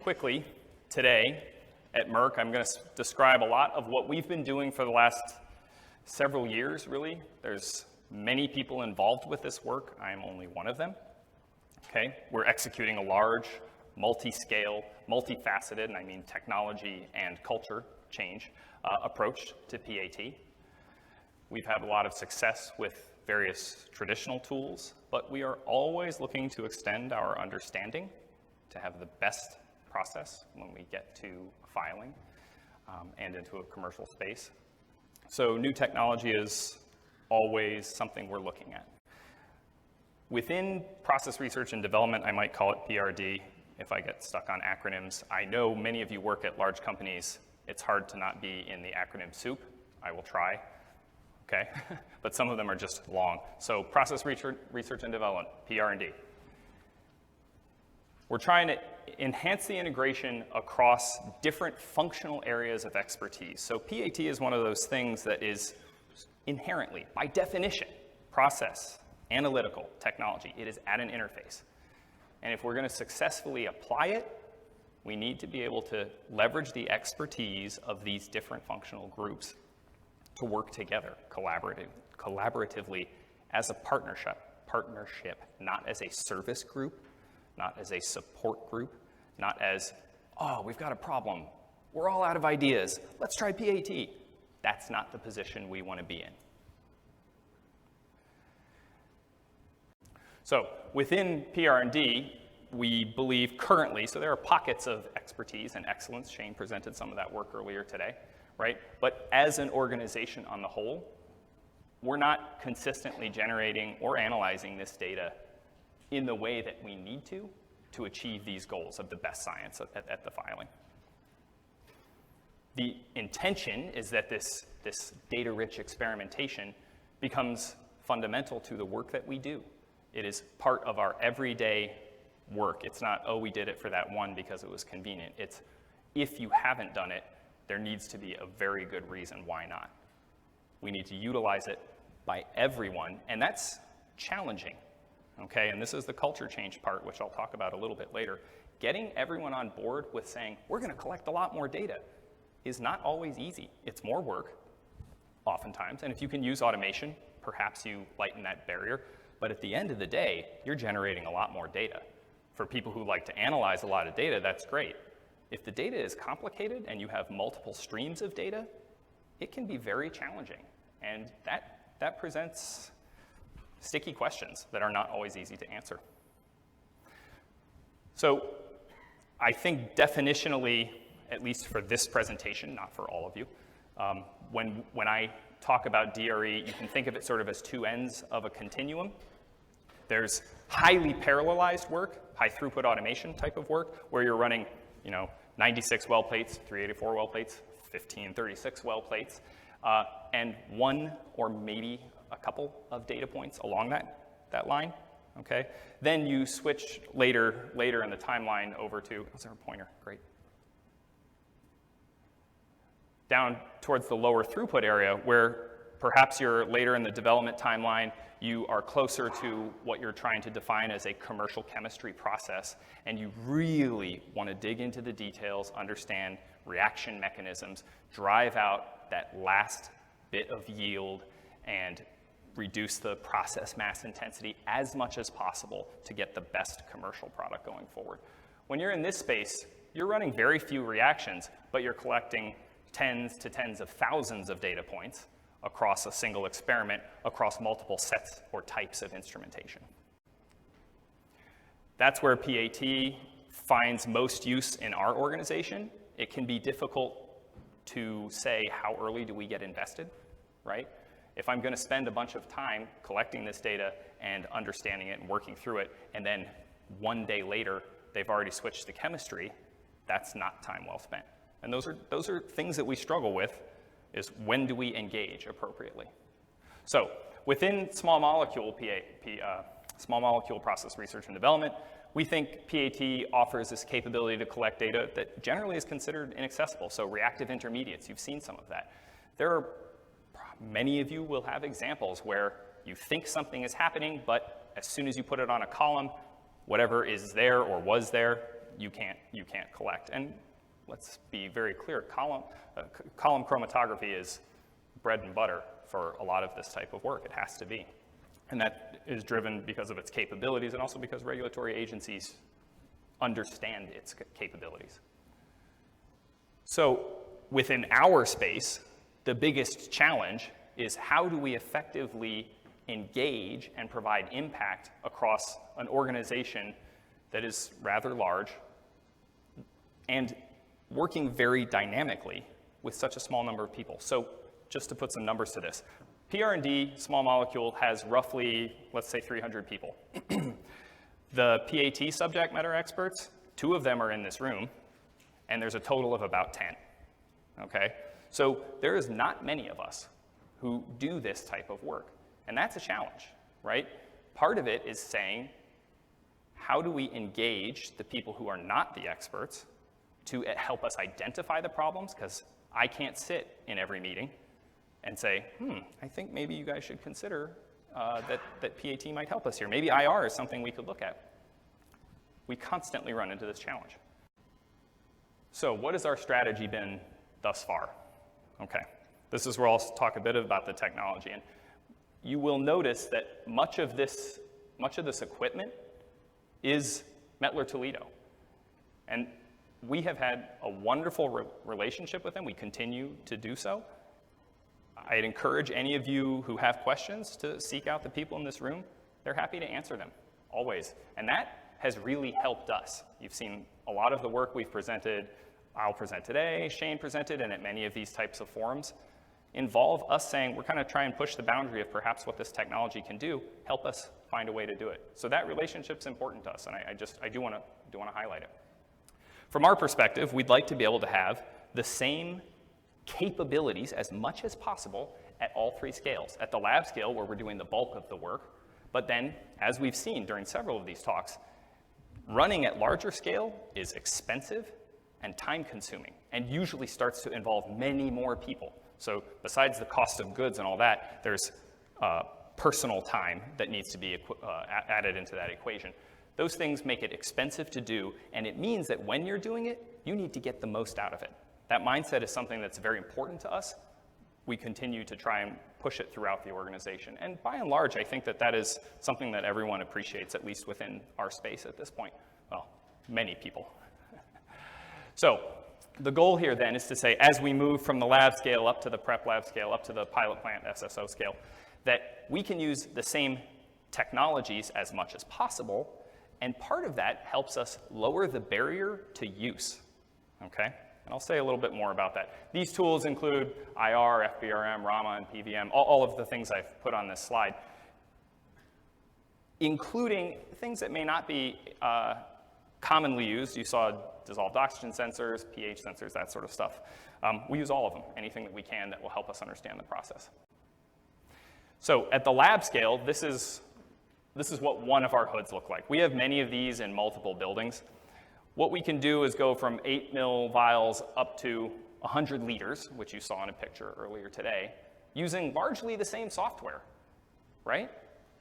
quickly today at Merck, I'm going to describe a lot of what we've been doing for the last several years, really. There's many people involved with this work. I am only one of them. Okay, we're executing a large, multi-scale, multifaceted, and I mean technology and culture change approach to PAT. We've had a lot of success with various traditional tools, but we are always looking to extend our understanding to have the best process when we get to filing and into a commercial space. So new technology is always something we're looking at. Within process research and development, I might call it PRD if I get stuck on acronyms. I know many of you work at large companies. It's hard to not be in the acronym soup. I will try. Okay, but some of them are just long. So process research and development, PR&D. We're trying to enhance the integration across different functional areas of expertise. So PAT is one of those things that is inherently, by definition, process analytical technology. It is at an interface. And if we're going to successfully apply it, we need to be able to leverage the expertise of these different functional groups to work together collaboratively as a partnership, not as a service group, not as a support group, not as, oh, we've got a problem. We're all out of ideas. Let's try PAT. That's not the position we want to be in. So within PR&D, we believe currently, so there are pockets of expertise and excellence. Shane presented some of that work earlier today, right? But as an organization on the whole, we're not consistently generating or analyzing this data in the way that we need to achieve these goals of the best science at the filing. The intention is that this data-rich experimentation becomes fundamental to the work that we do. It is part of our everyday work. It's not, oh, we did it for that one because it was convenient. It's, if you haven't done it, there needs to be a very good reason why not. We need to utilize it by everyone, and that's challenging, okay? And this is the culture change part, which I'll talk about a little bit later. Getting everyone on board with saying, we're gonna collect a lot more data is not always easy. It's more work, oftentimes, and if you can use automation, perhaps you lighten that barrier, but at the end of the day, you're generating a lot more data. For people who like to analyze a lot of data, that's great. If the data is complicated and you have multiple streams of data, it can be very challenging. And that presents sticky questions that are not always easy to answer. So I think definitionally, at least for this presentation, not for all of you, when I talk about DRE, you can think of it sort of as two ends of a continuum. There's highly parallelized work, high throughput automation type of work, where you're running, 96 well plates, 384 well plates, 1536 well plates, and one or maybe a couple of data points along that line, okay? Then you switch later in the timeline over to, is there a pointer? Great. Down towards the lower throughput area where perhaps you're later in the development timeline, you are closer to what you're trying to define as a commercial chemistry process, and you really want to dig into the details, understand reaction mechanisms, drive out that last bit of yield, and reduce the process mass intensity as much as possible to get the best commercial product going forward. When you're in this space, you're running very few reactions, but you're collecting tens of thousands of data points across a single experiment, across multiple sets or types of instrumentation. That's where PAT finds most use in our organization. It can be difficult to say how early do we get invested, right? If I'm going to spend a bunch of time collecting this data and understanding it and working through it, and then one day later they've already switched to chemistry, that's not time well spent. And those are things that we struggle with, is when do we engage appropriately? So within small molecule process research and development, we think PAT offers this capability to collect data that generally is considered inaccessible. So reactive intermediates, you've seen some of that. Many of you will have examples where you think something is happening, but as soon as you put it on a column, whatever is there or was there you can't collect. And let's be very clear, column chromatography is bread and butter for a lot of this type of work. It has to be. And that is driven because of its capabilities and also because regulatory agencies understand its capabilities. So within our space, the biggest challenge is how do we effectively engage and provide impact across an organization that is rather large and working very dynamically with such a small number of people. So just to put some numbers to this, PR&D, small molecule, has roughly, let's say, 300 people. The PAT subject matter experts, 2 of them are in this room, and there's a total of about 10, okay? So there is not many of us who do this type of work, and that's a challenge, right? Part of it is saying, how do we engage the people who are not the experts to help us identify the problems? Because I can't sit in every meeting and say, I think maybe you guys should consider that PAT might help us here. Maybe IR is something we could look at. We constantly run into this challenge. So what has our strategy been thus far? Okay, this is where I'll talk a bit about the technology. And you will notice that much of this equipment is METTLER TOLEDO. And we have had a wonderful relationship with them. We continue to do so. I'd encourage any of you who have questions to seek out the people in this room. They're happy to answer them, always. And that has really helped us. You've seen a lot of the work we've presented, I'll present today, Shane presented, and at many of these types of forums, involve us saying, we're kind of trying to push the boundary of perhaps what this technology can do, help us find a way to do it. So that relationship's important to us, and I do want to highlight it. From our perspective, we'd like to be able to have the same capabilities as much as possible at all 3 scales. At the lab scale, where we're doing the bulk of the work, but then, as we've seen during several of these talks, running at larger scale is expensive and time-consuming, and usually starts to involve many more people. So besides the cost of goods and all that, there's personal time that needs to be added into that equation. Those things make it expensive to do, and it means that when you're doing it, you need to get the most out of it. That mindset is something that's very important to us. We continue to try and push it throughout the organization. And by and large, I think that is something that everyone appreciates, at least within our space at this point. Well, many people. So the goal here then is to say, as we move from the lab scale up to the prep lab scale, up to the pilot plant SSO scale, that we can use the same technologies as much as possible, and part of that helps us lower the barrier to use, okay? And I'll say a little bit more about that. These tools include IR, FBRM, RAMA, and PVM, all of the things I've put on this slide, including things that may not be commonly used. You saw dissolved oxygen sensors, pH sensors, that sort of stuff. We use all of them, anything that we can that will help us understand the process. So at the lab scale, this is what one of our hoods look like. We have many of these in multiple buildings. What we can do is go from 8 mil vials up to 100 liters, which you saw in a picture earlier today, using largely the same software, right?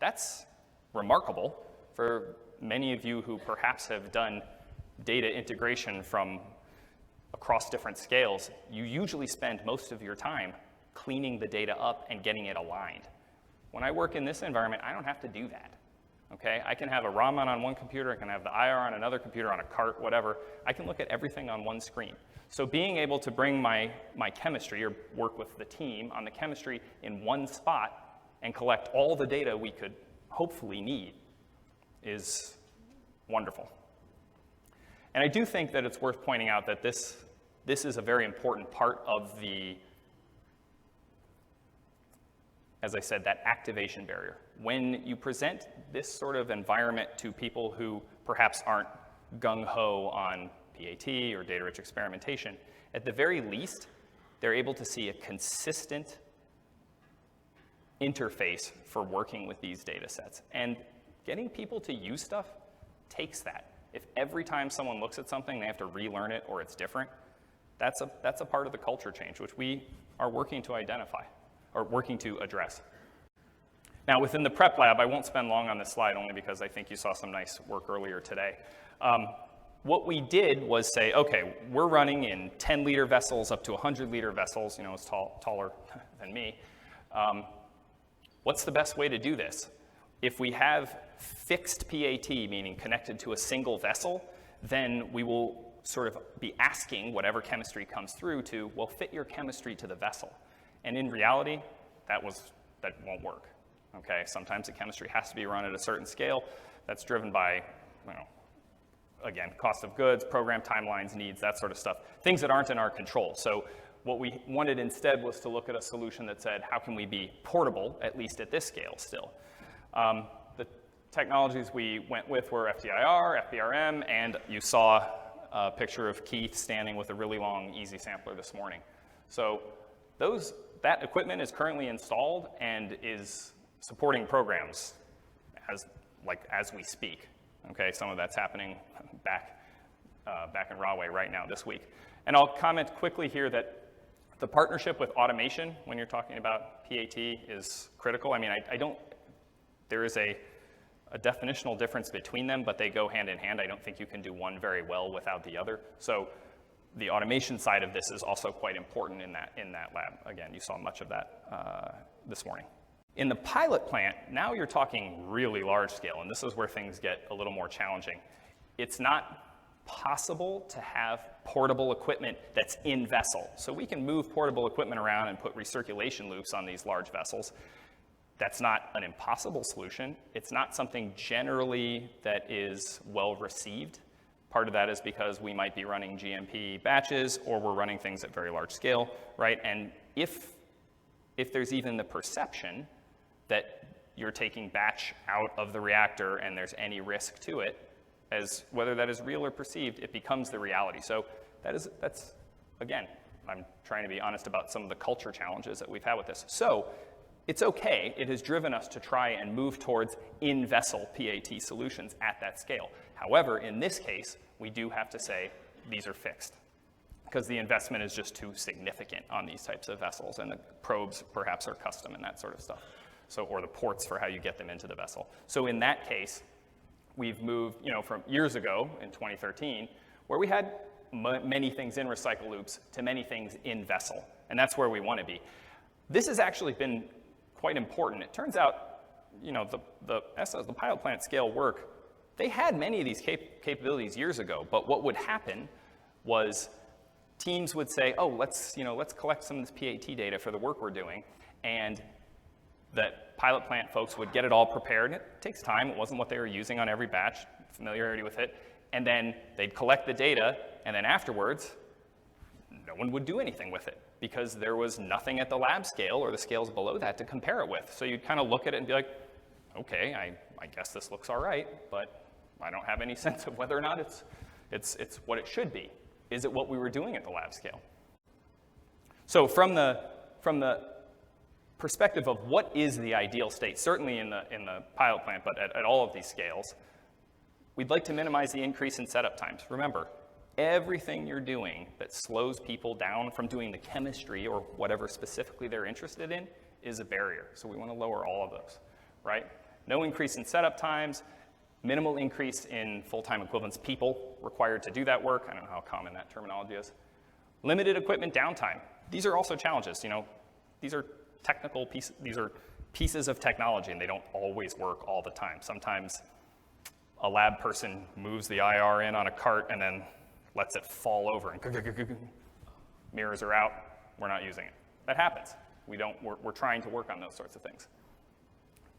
That's remarkable for many of you who perhaps have done data integration from across different scales. You usually spend most of your time cleaning the data up and getting it aligned. When I work in this environment, I don't have to do that. Okay, I can have a Raman on one computer, I can have the IR on another computer, on a cart, whatever. I can look at everything on one screen. So being able to bring my chemistry, or work with the team on the chemistry in one spot and collect all the data we could hopefully need is wonderful. And I do think that it's worth pointing out that this is a very important part of the, as I said, that activation barrier. When you present this sort of environment to people who perhaps aren't gung-ho on PAT or data-rich experimentation, at the very least, they're able to see a consistent interface for working with these data sets. And getting people to use stuff takes that. If every time someone looks at something, they have to relearn it or it's different, that's a part of the culture change, which we are working to identify, or working to address. Now, within the prep lab, I won't spend long on this slide only because I think you saw some nice work earlier today. what we did was say, okay, we're running in 10-liter vessels up to 100-liter vessels, it's taller than me. What's the best way to do this? If we have fixed PAT, meaning connected to a single vessel, then we will sort of be asking whatever chemistry comes through to, well, fit your chemistry to the vessel. And in reality, that won't work. Okay, sometimes the chemistry has to be run at a certain scale. That's driven by, again, cost of goods, program timelines, needs, that sort of stuff. Things that aren't in our control. So what we wanted instead was to look at a solution that said, how can we be portable, at least at this scale still? The technologies we went with were FTIR, FBRM, and you saw a picture of Keith standing with a really long easy sampler this morning. So that equipment is currently installed and is supporting programs as we speak. Okay, some of that's happening back in Rahway right now this week. And I'll comment quickly here that the partnership with automation, when you're talking about PAT, is critical. I mean, there is a definitional difference between them, but they go hand in hand. I don't think you can do one very well without the other. So the automation side of this is also quite important in that lab. Again, you saw much of that this morning. In the pilot plant, now you're talking really large scale, and this is where things get a little more challenging. It's not possible to have portable equipment that's in vessel. So we can move portable equipment around and put recirculation loops on these large vessels. That's not an impossible solution. It's not something generally that is well received. Part of that is because we might be running GMP batches or we're running things at very large scale, right? And if there's even the perception that you're taking batch out of the reactor and there's any risk to it, as whether that is real or perceived, it becomes the reality. So that's again, I'm trying to be honest about some of the culture challenges that we've had with this. So it's okay, it has driven us to try and move towards in-vessel PAT solutions at that scale. However, in this case, we do have to say these are fixed because the investment is just too significant on these types of vessels, and the probes perhaps are custom and that sort of stuff. So, or the ports for how you get them into the vessel. So in that case, we've moved, from years ago in 2013, where we had many things in recycle loops to many things in vessel, and that's where we want to be. This has actually been quite important. It turns out, the pilot plant scale work, they had many of these capabilities years ago, but what would happen was teams would say, oh, let's collect some of this PAT data for the work we're doing, and that pilot plant folks would get it all prepared. It takes time. It wasn't what they were using on every batch, familiarity with it. And then they'd collect the data, and then afterwards, no one would do anything with it because there was nothing at the lab scale or the scales below that to compare it with. So you'd kind of look at it and be like, okay, I guess this looks all right, but I don't have any sense of whether or not it's what it should be. Is it what we were doing at the lab scale? So from the perspective of what is the ideal state, certainly in the pilot plant, but at all of these scales, we'd like to minimize the increase in setup times. Remember, everything you're doing that slows people down from doing the chemistry or whatever specifically they're interested in is a barrier. So we want to lower all of those, right? No increase in setup times, minimal increase in full-time equivalents, people required to do that work. I don't know how common that terminology is. Limited equipment downtime. These are also challenges. These are technical pieces, these are pieces of technology, and they don't always work all the time. Sometimes a lab person moves the IR in on a cart and then lets it fall over and mirrors are out, we're not using it. That happens. We're trying to work on those sorts of things.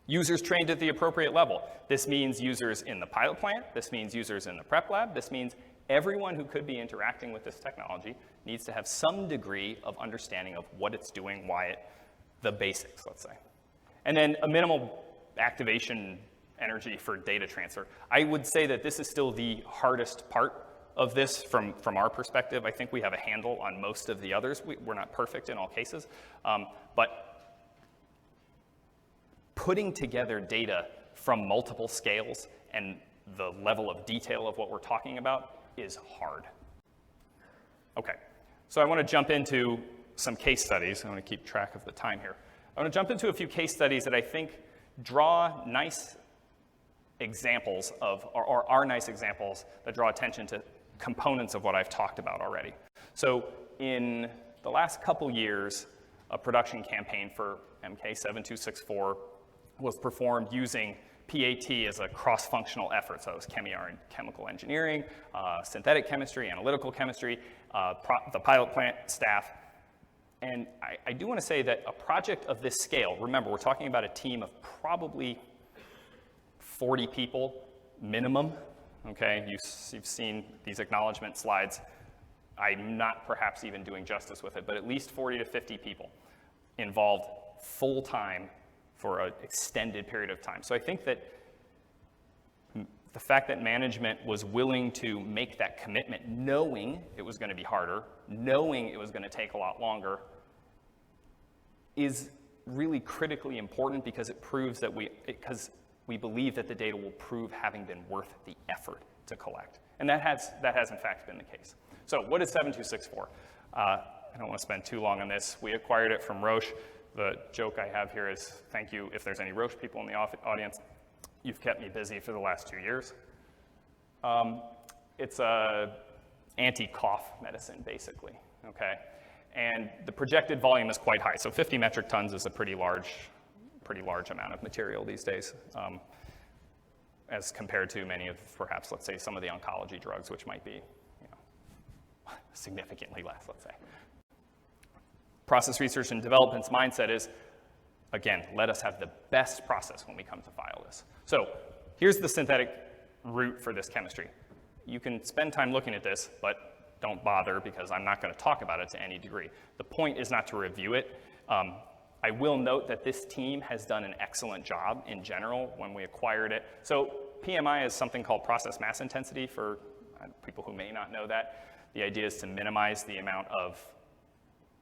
Users trained at the appropriate level. This means users in the pilot plant, this means users in the prep lab, this means everyone who could be interacting with this technology needs to have some degree of understanding of what it's doing, the basics, let's say. And then a minimal activation energy for data transfer. I would say that this is still the hardest part of this from our perspective. I think we have a handle on most of the others. We're not perfect in all cases, but putting together data from multiple scales and the level of detail of what we're talking about is hard. Okay, so I want to jump into some case studies. I want to keep track of the time here. I want to jump into a few case studies that I think draw nice examples of, or are nice examples that draw attention to components of what I've talked about already. So in the last couple years, a production campaign for MK7264 was performed using PAT as a cross-functional effort. So it was chemical engineering, synthetic chemistry, analytical chemistry, the pilot plant staff. And I do want to say that a project of this scale, remember, we're talking about a team of probably 40 people minimum, okay? You've seen these acknowledgement slides. I'm not perhaps even doing justice with it, but at least 40 to 50 people involved full-time for an extended period of time. So I think that the fact that management was willing to make that commitment, knowing it was going to be harder, knowing it was going to take a lot longer, is really critically important because it proves that we believe that the data will prove having been worth the effort to collect. And that has in fact been the case. So what is 7264? I don't want to spend too long on this. We acquired it from Roche. The joke I have here is thank you if there's any Roche people in the audience. You've kept me busy for the last 2 years. It's a anti-cough medicine, basically, okay? And the projected volume is quite high. So 50 metric tons is a pretty large amount of material these days, as compared to many of, perhaps, let's say, some of the oncology drugs, which might be, significantly less, let's say. Process research and development's mindset is, again, let us have the best process when we come to file this. So here's the synthetic route for this chemistry. You can spend time looking at this, but don't bother because I'm not going to talk about it to any degree. The point is not to review it. I will note that this team has done an excellent job in general when we acquired it. So PMI is something called process mass intensity for people who may not know that. The idea is to minimize the amount of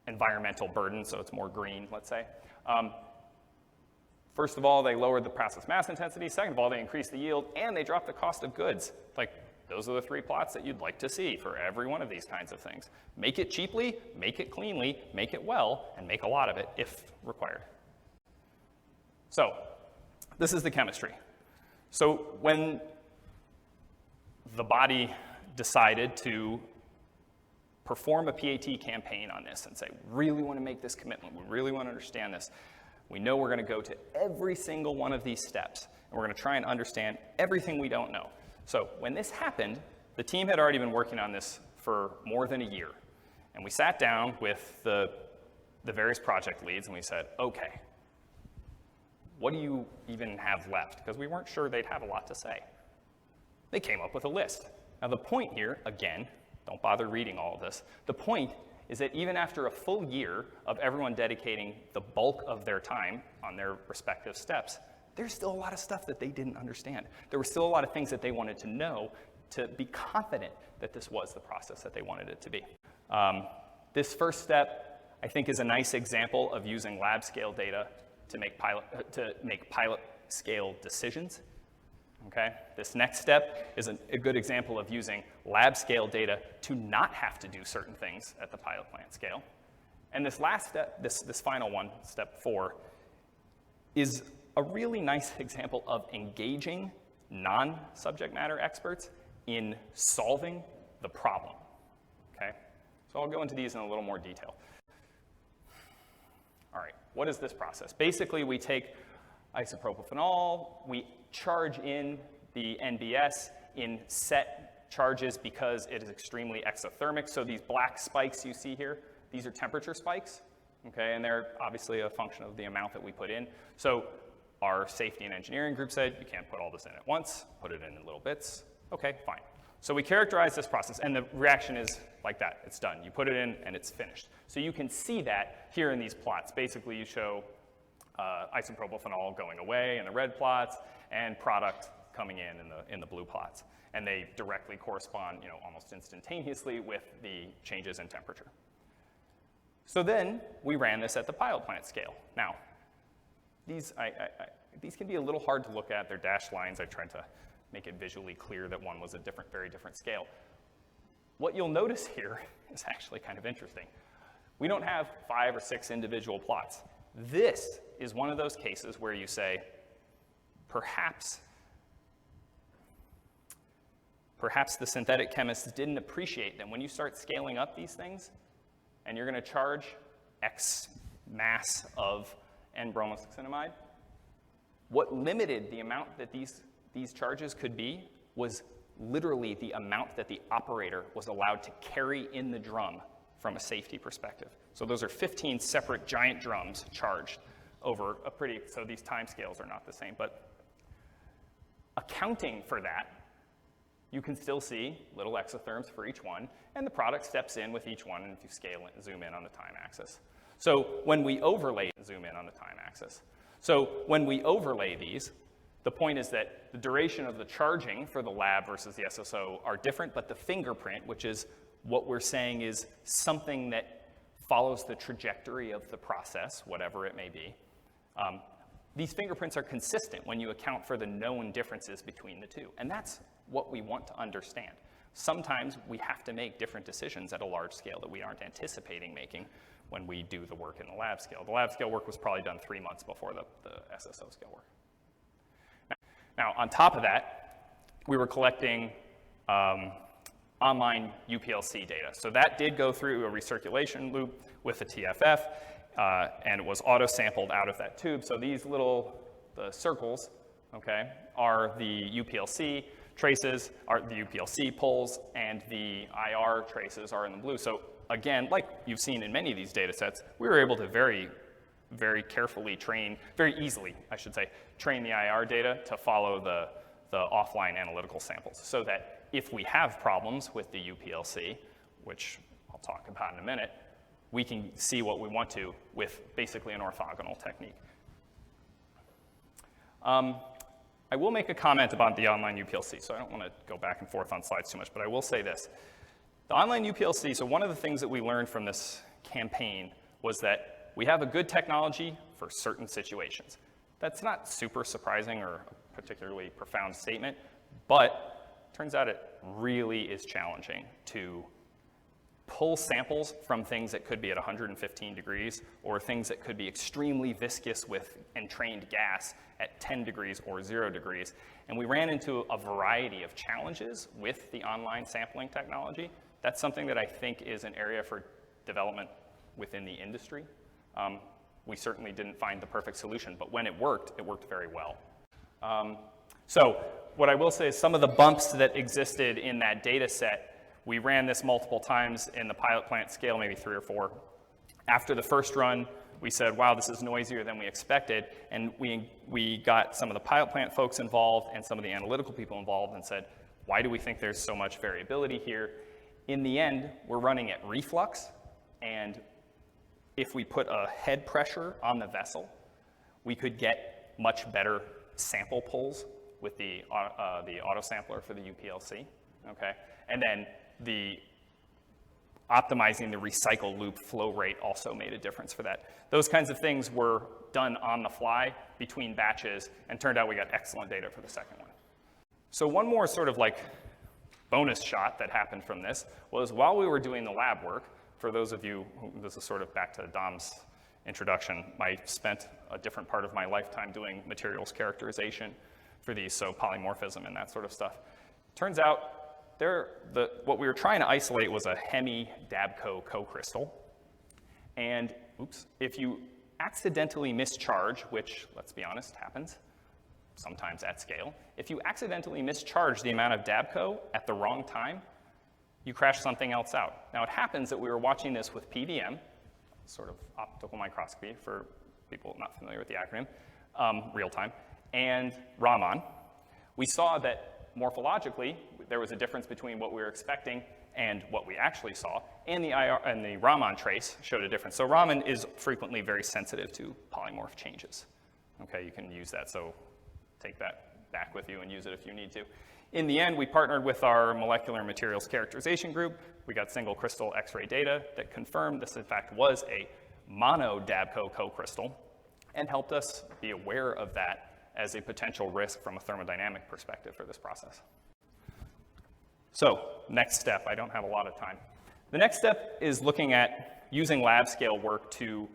environmental burden, so it's more green, let's say. First of all, they lowered the process mass intensity. Second of all, they increased the yield, and they dropped the cost of goods. Like, those are the 3 plots that you'd like to see for every one of these kinds of things. Make it cheaply, make it cleanly, make it well, and make a lot of it if required. So this is the chemistry. So when the body decided to perform a PAT campaign on this and say, we really want to make this commitment, we really want to understand this, we know we're going to go to every single one of these steps, and we're going to try and understand everything we don't know. So when this happened, the team had already been working on this for more than a year. And we sat down with the various project leads and we said, okay, what do you even have left? Because we weren't sure they'd have a lot to say. They came up with a list. Now the point here, again, don't bother reading all of this. The point is that even after a full year of everyone dedicating the bulk of their time on their respective steps, there's still a lot of stuff that they didn't understand. There were still a lot of things that they wanted to know to be confident that this was the process that they wanted it to be. This first step, I think, is a nice example of using lab scale data to make pilot scale decisions. Okay? This next step is a good example of using lab scale data to not have to do certain things at the pilot plant scale. And this last step, this final one, step 4, is a really nice example of engaging non-subject matter experts in solving the problem, okay? So I'll go into these in a little more detail. All right, what is this process? Basically, we take isopropyl, we charge in the NBS in set charges because it is extremely exothermic. So these black spikes you see here, these are temperature spikes, okay? And they're obviously a function of the amount that we put in. So our safety and engineering group said, you can't put all this in at once, put it in little bits. Okay, fine. So we characterize this process, and the reaction is like that. It's done. You put it in, and it's finished. So you can see that here in these plots. Basically, you show isopropyl phenol going away in the red plots, and product coming in the blue plots. And they directly correspond, almost instantaneously with the changes in temperature. So then we ran this at the pilot plant scale. Now, these can be a little hard to look at. They're dashed lines. I tried to make it visually clear that one was a very different scale. What you'll notice here is actually kind of interesting. We don't have 5 or 6 individual plots. This is one of those cases where you say, perhaps perhaps the synthetic chemists didn't appreciate that when you start scaling up these things, and you're going to charge X mass of N-bromosuccinimide, what limited the amount that these charges could be was literally the amount that the operator was allowed to carry in the drum from a safety perspective. So those are 15 separate giant drums charged over a pretty, so these time scales are not the same, but accounting for that, you can still see little exotherms for each one, and the product steps in with each one, and if you scale it, zoom in on the time axis. So when we overlay, zoom in on the time axis. So when we overlay these, the point is that the duration of the charging for the lab versus the SSO are different, but the fingerprint, which is what we're saying is something that follows the trajectory of the process, whatever it may be, these fingerprints are consistent when you account for the known differences between the two. And that's what we want to understand. Sometimes we have to make different decisions at a large scale that we aren't anticipating making when we do the work in the lab scale. The lab scale work was probably done 3 months before the SSO scale work. Now, on top of that, we were collecting online UPLC data. So that did go through a recirculation loop with the TFF, and it was auto-sampled out of that tube. So these the circles, okay, are the UPLC traces, are the UPLC pulls, and the IR traces are in the blue. So again, like you've seen in many of these data sets, we were able to very carefully very easily, I should say, train the IR data to follow the offline analytical samples so that if we have problems with the UPLC, which I'll talk about in a minute, we can see what we want to with basically an orthogonal technique. I will make a comment about the online UPLC, so I don't want to go back and forth on slides too much, but I will say this. The online UPLC, so one of the things that we learned from this campaign was that we have a good technology for certain situations. That's not super surprising or a particularly profound statement, but it turns out it really is challenging to pull samples from things that could be at 115 degrees or things that could be extremely viscous with entrained gas at 10 degrees or 0 degrees. And we ran into a variety of challenges with the online sampling technology. That's something that I think is an area for development within the industry. We certainly didn't find the perfect solution, but when it worked very well. So what I will say is some of the bumps that existed in that data set, we ran this multiple times in the pilot plant scale, maybe 3 or 4. After the first run, we said, wow, this is noisier than we expected, and we got some of the pilot plant folks involved and some of the analytical people involved and said, why do we think there's so much variability here? In the end, we're running at reflux, and if we put a head pressure on the vessel, we could get much better sample pulls with the auto sampler for the UPLC, okay? And then optimizing the recycle loop flow rate also made a difference for that. Those kinds of things were done on the fly between batches, and turned out we got excellent data for the second one. So one more sort of like bonus shot that happened from this was while we were doing the lab work, for those of you, this is sort of back to Dom's introduction, I spent a different part of my lifetime doing materials characterization for these, so polymorphism and that sort of stuff. Turns out what we were trying to isolate was a hemi-Dabco co-crystal. And if you accidentally mischarge, which, let's be honest, happens sometimes at scale, if you accidentally mischarge the amount of Dabco at the wrong time, you crash something else out. Now, it happens that we were watching this with PVM, sort of optical microscopy for people not familiar with the acronym, real time, and Raman. We saw that morphologically, there was a difference between what we were expecting and what we actually saw, and the Raman trace showed a difference. So Raman is frequently very sensitive to polymorph changes. Okay, you can use that, so take that back with you and use it if you need to. In the end, we partnered with our molecular materials characterization group. We got single crystal X-ray data that confirmed this, in fact, was a mono-Dabco co-crystal and helped us be aware of that as a potential risk from a thermodynamic perspective for this process. So, next step, I don't have a lot of time. The next step is looking at using lab scale work to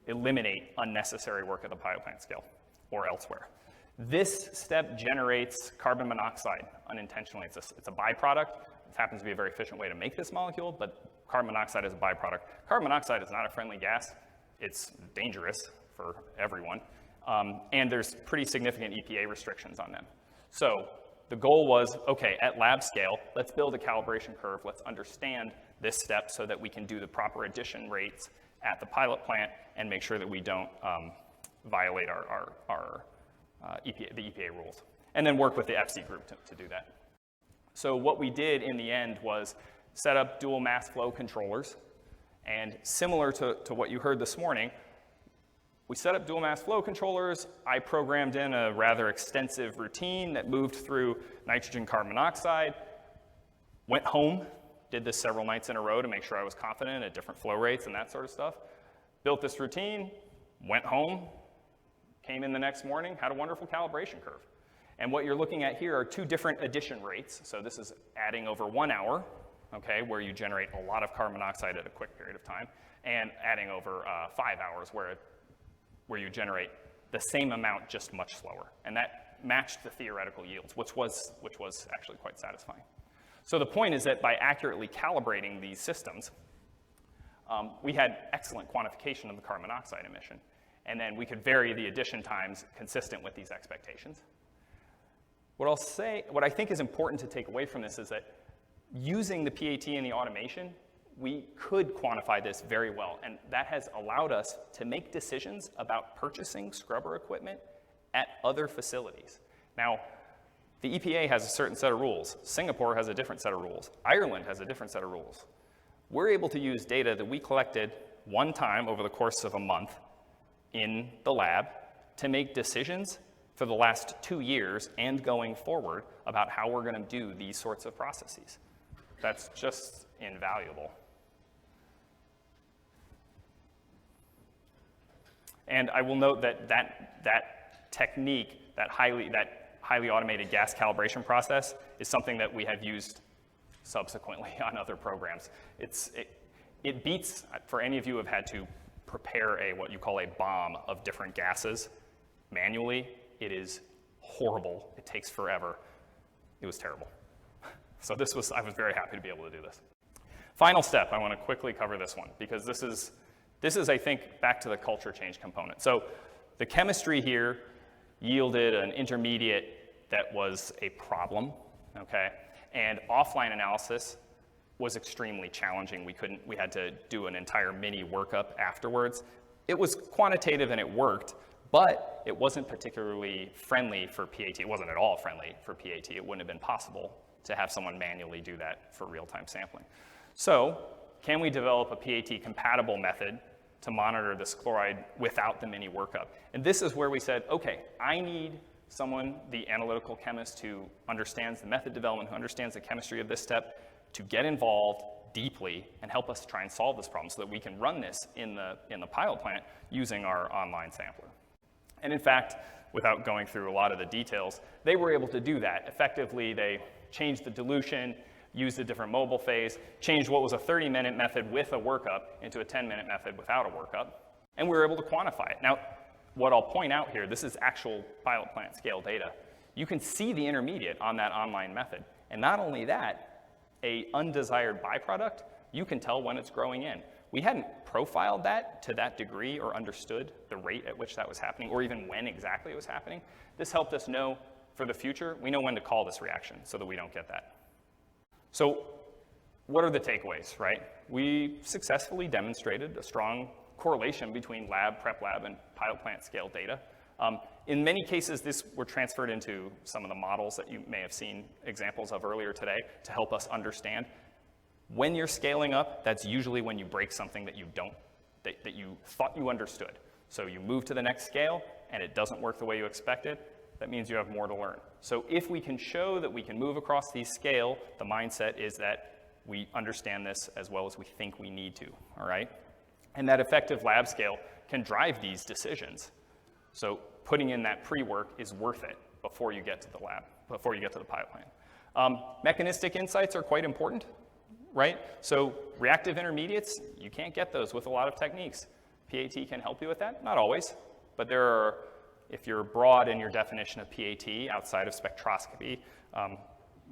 eliminate unnecessary work at the pilot plant scale or elsewhere. This step generates carbon monoxide unintentionally. It's a byproduct. It happens to be a very efficient way to make this molecule, but carbon monoxide is a byproduct. Carbon monoxide is not a friendly gas. It's dangerous for everyone, and there's pretty significant EPA restrictions on them. So the goal was, okay, at lab scale, let's build a calibration curve. Let's understand this step so that we can do the proper addition rates at the pilot plant and make sure that we don't violate the EPA rules. And then work with the FC group to do that. So what we did in the end was set up dual mass flow controllers. And similar to what you heard this morning, we set up dual mass flow controllers. I programmed in a rather extensive routine that moved through nitrogen carbon monoxide, went home, did this several nights in a row to make sure I was confident at different flow rates and that sort of stuff. Built this routine, went home, came in the next morning, had a wonderful calibration curve. And what you're looking at here are two different addition rates. So this is adding over 1 hour, okay, where you generate a lot of carbon monoxide at a quick period of time, and adding over 5 hours where you generate the same amount, just much slower. And that matched the theoretical yields, which was actually quite satisfying. So the point is that by accurately calibrating these systems, we had excellent quantification of the carbon monoxide emission. And then we could vary the addition times consistent with these expectations. What I think is important to take away from this is that using the PAT and the automation, we could quantify this very well. And that has allowed us to make decisions about purchasing scrubber equipment at other facilities. Now, the EPA has a certain set of rules. Singapore has a different set of rules. Ireland has a different set of rules. We're able to use data that we collected one time over the course of a month in the lab to make decisions for the last 2 years and going forward about how we're going to do these sorts of processes. That's just invaluable. And I will note that technique, that highly automated gas calibration process, is something that we have used subsequently on other programs. It beats, for any of you who have had to prepare what you call a bomb of different gases manually, it is horrible. It takes forever. It was terrible. So I was very happy to be able to do this. Final step, I want to quickly cover this one, because this is, I think, back to the culture change component. So the chemistry here yielded an intermediate that was a problem, okay? And offline analysis was extremely challenging. We had to do an entire mini workup afterwards. It was quantitative and it worked, but it wasn't particularly friendly for PAT. It wasn't at all friendly for PAT. It wouldn't have been possible to have someone manually do that for real-time sampling. So can we develop a PAT-compatible method to monitor this chloride without the mini workup? And this is where we said, okay, I need someone, the analytical chemist who understands the method development, who understands the chemistry of this step, to get involved deeply and help us try and solve this problem so that we can run this in the pilot plant using our online sampler. And in fact, without going through a lot of the details, they were able to do that. Effectively, they changed the dilution, used a different mobile phase, changed what was a 30-minute method with a workup into a 10-minute method without a workup, and we were able to quantify it. Now, what I'll point out here, this is actual pilot plant scale data. You can see the intermediate on that online method. And not only that, a undesired byproduct, you can tell when it's growing in. We hadn't profiled that to that degree or understood the rate at which that was happening or even when exactly it was happening. This helped us know for the future, we know when to call this reaction so that we don't get that. So what are the takeaways, right? We successfully demonstrated a strong correlation between prep lab, and pilot plant scale data. In many cases, this were transferred into some of the models that you may have seen examples of earlier today to help us understand. When you're scaling up, that's usually when you break something that you thought you understood. So you move to the next scale and it doesn't work the way you expected, that means you have more to learn. So if we can show that we can move across these scale, the mindset is that we understand this as well as we think we need to, all right? And that effective lab scale can drive these decisions. So putting in that pre-work is worth it before you get to the lab, before you get to the pilot plant. Mechanistic insights are quite important, right? So reactive intermediates, you can't get those with a lot of techniques. PAT can help you with that, not always, but there are If you're broad in your definition of PAT outside of spectroscopy,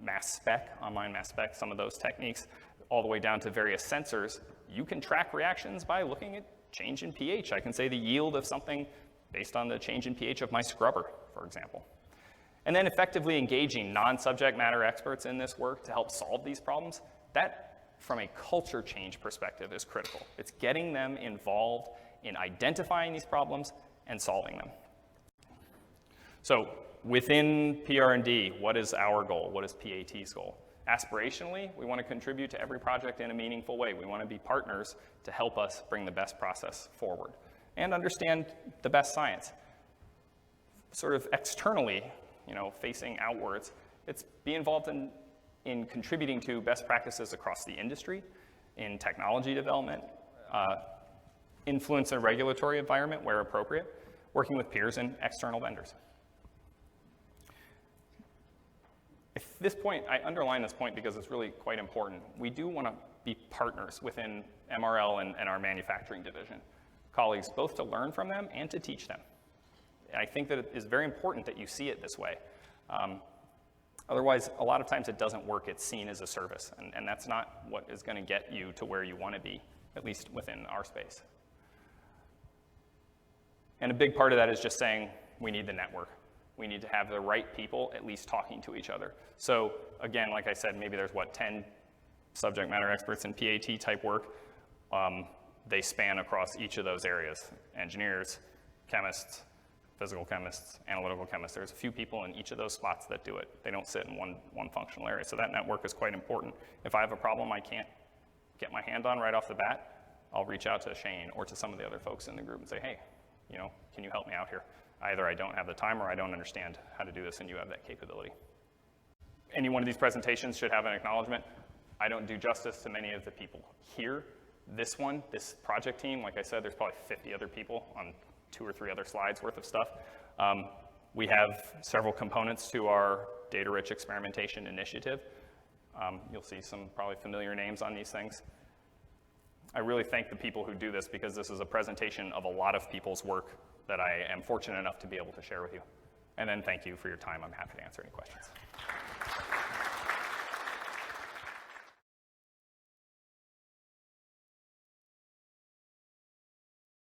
mass spec, online mass spec, some of those techniques, all the way down to various sensors, you can track reactions by looking at change in pH. I can say the yield of something based on the change in pH of my scrubber, for example. And then effectively engaging non-subject matter experts in this work to help solve these problems, that, from a culture change perspective, is critical. It's getting them involved in identifying these problems and solving them. So within PR&D, what is our goal? What is PAT's goal? Aspirationally, we want to contribute to every project in a meaningful way. We want to be partners to help us bring the best process forward and understand the best science. Sort of externally, facing outwards, it's be involved in contributing to best practices across the industry, in technology development, influence a regulatory environment where appropriate, working with peers and external vendors. At this point, I underline this point because it's really quite important. We do want to be partners within MRL and our manufacturing division, colleagues both to learn from them and to teach them. I think that it is very important that you see it this way. Otherwise, a lot of times it doesn't work. It's seen as a service, and that's not what is going to get you to where you want to be, at least within our space. And a big part of that is just saying we need the network. We need to have the right people at least talking to each other. So again, like I said, maybe there's 10 subject matter experts in PAT type work. They span across each of those areas: engineers, chemists, physical chemists, analytical chemists. There's a few people in each of those spots that do it. They don't sit in one functional area. So that network is quite important. If I have a problem I can't get my hand on right off the bat, I'll reach out to Shane or to some of the other folks in the group and say, hey, can you help me out here? Either I don't have the time or I don't understand how to do this and you have that capability. Any one of these presentations should have an acknowledgement. I don't do justice to many of the people here. This project team, like I said, there's probably 50 other people on 2 or 3 other slides worth of stuff. We have several components to our data-rich experimentation initiative. You'll see some probably familiar names on these things. I really thank the people who do this because this is a presentation of a lot of people's work that I am fortunate enough to be able to share with you. And then thank you for your time. I'm happy to answer any questions.